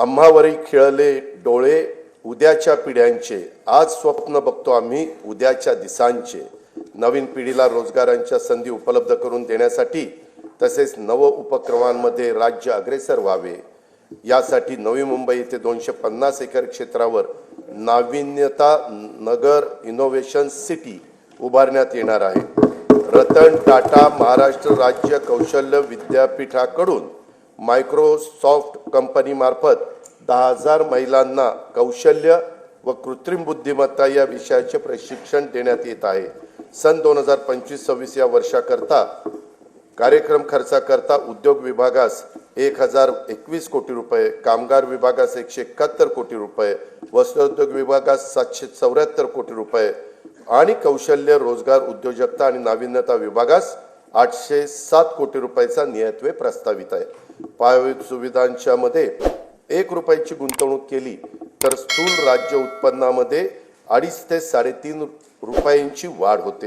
आम्हावरी खिळले डोळे उद्याच्या पिढ्यांचे, आज स्वप्न बघतो आम्ही उद्याच्या दिसांचे। नवीन पिढीला रोजगारांच्या संधी उपलब्ध करून देण्यासाठी तसेच नव उपक्रमांमध्ये राज्य अग्रेसर व्हावे यासाठी नवी मुंबई येथे 250 एकर क्षेत्रावर नाविन्यता नगर इनोव्हेशन सिटी उभारण्यात येणार आहे। रतन टाटा महाराष्ट्र राज्य कौशल्य विद्यापीठाकडून मायक्रोसॉफ्ट कंपनी मार्फत 10,000 महिलांना कौशल्य व कृत्रिम बुद्धिमत्ता या विषयाचे प्रशिक्षण देण्यात येत आहे। सन 2025-26 या वर्षाकरता कार्यक्रम खर्चाकरता उद्योग विभागास 1021 कोटी रुपये, कामगार विभागास 171 कोटी रुपये, वस्त्रोद्योग विभागास 774 कोटी रुपये आणि कौशल्य रोजगार उद्योजकता आणि नाविन्यता विभागास 807 कोटी रुपयाचा नियतव्यय प्रस्तावित आहे। पायाभूत सुविधांच्या मध्ये 1 रुपयाची गुंतवणूक केली तर स्थूल राज्य उत्पन्नामध्ये 2.5 ते 3.5 रुपयांची वाढ होते।